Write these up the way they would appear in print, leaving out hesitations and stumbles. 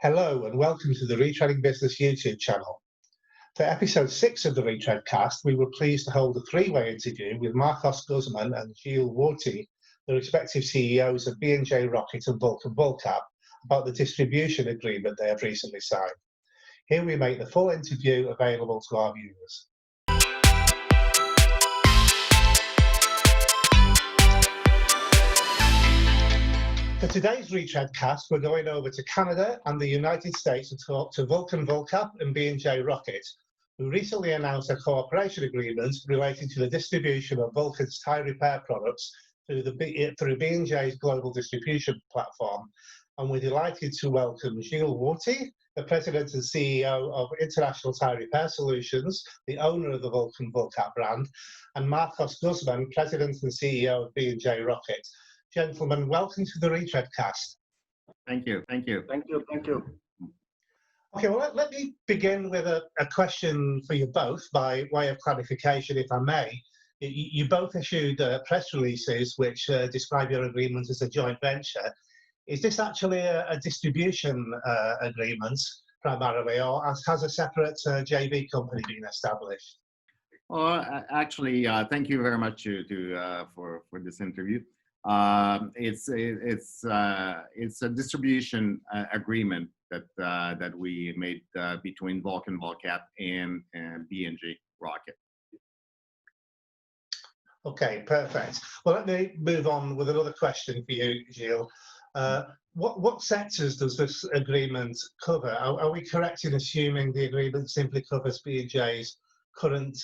Hello and welcome to the Retreading Business YouTube channel. For episode 6 of the Retread cast, we were pleased to hold a three-way interview with Guzman and Gilles Wauthy, the respective CEOs of B&J Rocket and Vulcan-Vulcap, about the distribution agreement they have recently signed. Here we make the full interview available to our viewers. For today's Retread cast, we're going over to Canada and the United States to talk to Vulcan-Vulcap and B&J Rocket, who recently announced a cooperation agreement relating to the distribution of Vulcan's tyre repair products through B&J's global distribution platform. And we're delighted to welcome Gilles Wauthy, the President and CEO of International Tyre Repair Solutions, the owner of the Vulcan-Vulcap brand, and Guzman, President and CEO of B&J Rocket. Gentlemen, welcome to the Retread cast. Thank you. Thank you. Okay, well, let me begin with a question for you both by way of clarification, if I may. You both issued press releases which describe your agreement as a joint venture. Is this actually a distribution agreement primarily, or has a separate JV company been established? Well, actually, thank you very much for this interview. It's a distribution agreement that we made between Vulcan-Vulcap and B&J Rocket. Okay, perfect. Well, let me move on with another question for you, Gilles. What sectors does this agreement cover? Are we correct in assuming the agreement simply covers B&J's current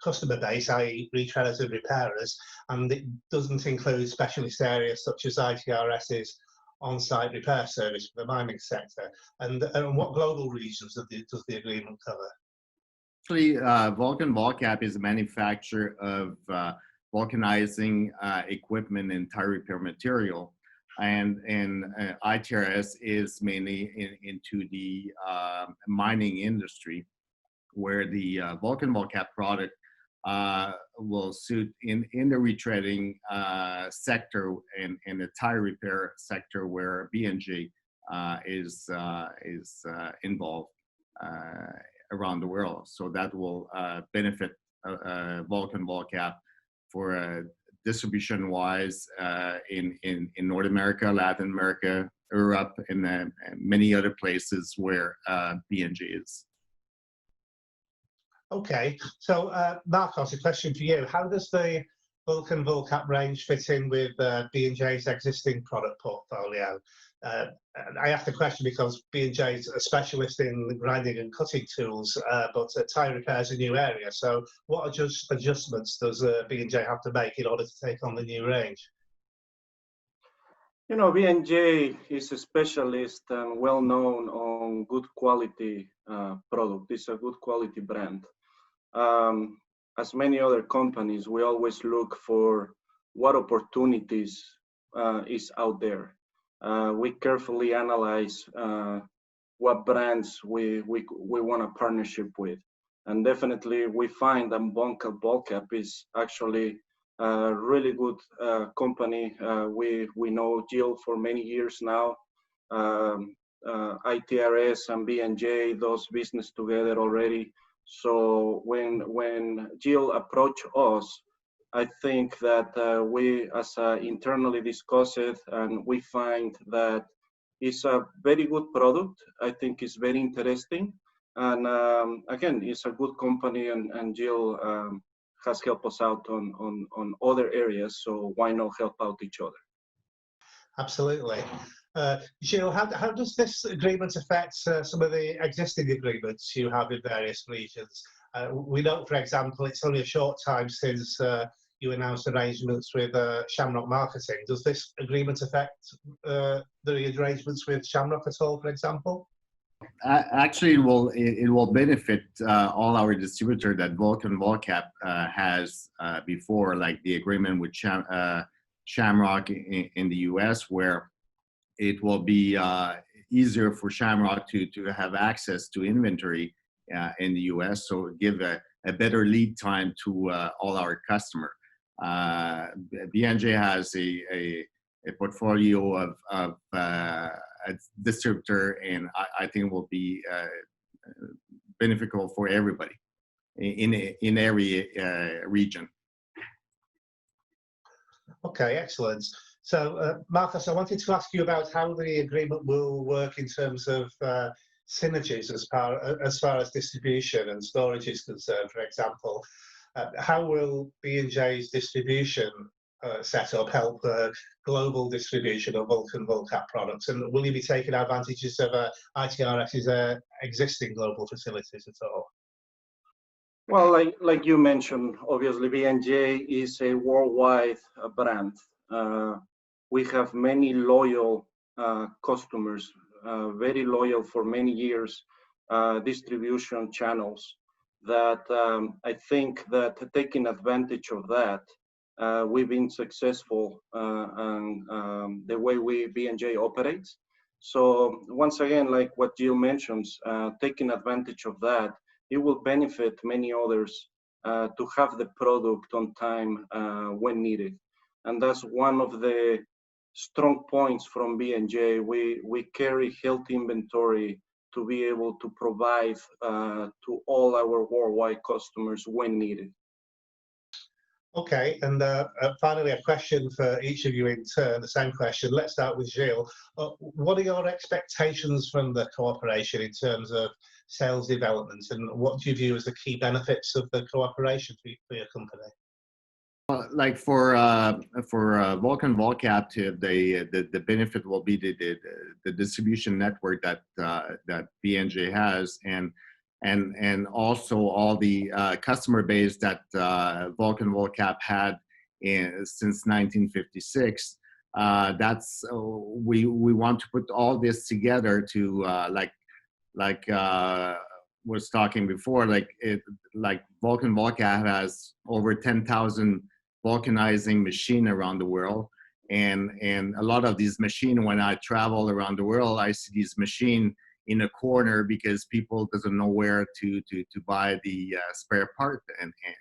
customer base, i.e. retailers and repairers, and it doesn't include specialist areas such as ITRS's on-site repair service for the mining sector? And what global regions does the agreement cover? Actually, Vulcan-Vulcap is a manufacturer of vulcanizing equipment and tire repair material, and ITRS is mainly into the mining industry, where the Vulcan-Vulcap product will suit in the retreading sector and the tire repair sector where B&J is involved around the world. So that will benefit Vulcan-Vulcap for distribution-wise in North America, Latin America, Europe, and many other places where B&J is. Okay, so Marcos, a question for you. How does the Vulcan-Vulcap range fit in with B&J's existing product portfolio? I ask the question because B&J is a specialist in grinding and cutting tools, but tyre repair is a new area. So what adjustments does B&J have to make in order to take on the new range? You know, B&J is a specialist and well known on good quality product. It's a good quality brand. As many other companies, we always look for what opportunities is out there. We carefully analyze what brands we want a partnership with, and definitely we find that Vulcan-Vulcap is actually a really good company. We know Gilles for many years now. ITRS and B&J does business together already. So when Gilles approached us, I think that we internally discuss it, and we find that it's a very good product. I think it's very interesting, and again, it's a good company, and Gilles has helped us out on other areas, so why not help out each other? Absolutely. Gilles, how does this agreement affect some of the existing agreements you have in various regions? We know, for example, it's only a short time since you announced arrangements with Shamrock Marketing. Does this agreement affect the arrangements with Shamrock at all, for example? Actually, it will benefit all our distributor that Vulcan-Vulcap has before, like the agreement with Shamrock in the US, where it will be easier for Shamrock to have access to inventory in the US, so give a better lead time to all our customers. B&J has a portfolio of distributor, and I think will be beneficial for everybody in every region. Okay, excellent. So, Marcos, I wanted to ask you about how the agreement will work in terms of synergies as far as distribution and storage is concerned. For example, how will B&J's distribution setup help global distribution of Vulcan-Vulcap products? And will you be taking advantages of ITRX's existing global facilities at all? Well, like you mentioned, obviously B&J is a worldwide brand. We have many loyal customers, very loyal for many years, distribution channels that I think that taking advantage of that, we've been successful and the way B&J operates. So once again, like what Gilles mentions, taking advantage of that, it will benefit many others to have the product on time when needed. And that's one of the strong points from B&J. We carry healthy inventory to be able to provide to all our worldwide customers when needed. Okay, and finally, a question for each of you in turn, the same question. Let's start with Gilles. What are your expectations from the cooperation in terms of sales development, and what do you view as the key benefits of the cooperation for your company? Like for Vulcan-Vulcap, the benefit will be the distribution network that B&J has, and also all the customer base that Vulcan-Vulcap had since 1956. That's we want to put all this together to like was talking before, like Vulcan-Vulcap has over 10,000 vulcanizing machine around the world, and a lot of these machine, when I travel around the world, I see these machine in a corner because people doesn't know where to buy the spare part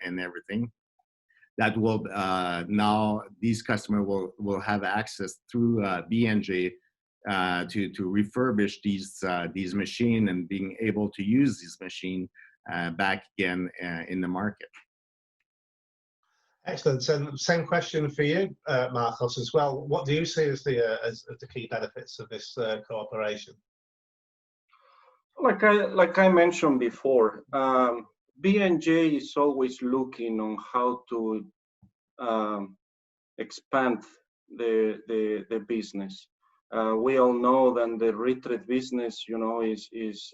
and everything. That will now these customers will have access through B&J to refurbish these machine and being able to use this machine back again in the market. Excellent. And same question for you, Marcos, as well. What do you see as the key benefits of this cooperation? Like I mentioned before, B&J is always looking on how to expand the business. We all know that the retread business, you know, is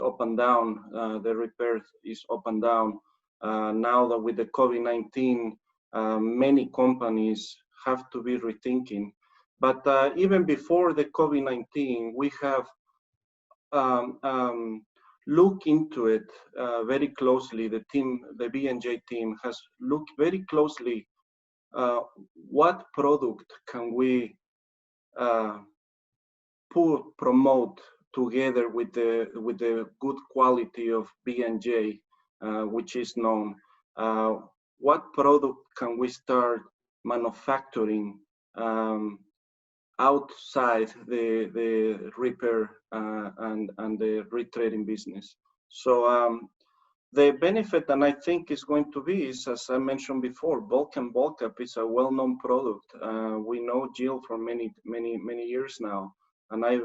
up and down. The repair is up and down. Now that with the COVID-19, many companies have to be rethinking. But even before the COVID-19, we have looked into it very closely. The B&J team has looked very closely what product can we promote together with the good quality of B&J, which is known. What product can we start manufacturing outside the repair and the retreading business? So the benefit, and I think is going to be, is, as I mentioned before, Vulcan-Vulcap is a well-known product. We know Gilles for many years now, and I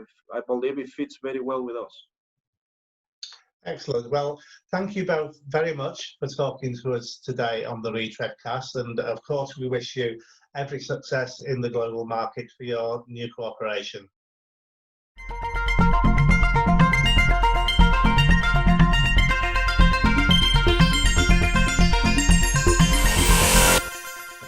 believe it fits very well with us. Excellent. Well, thank you both very much for talking to us today on the Retreadcast, and of course we wish you every success in the global market for your new cooperation.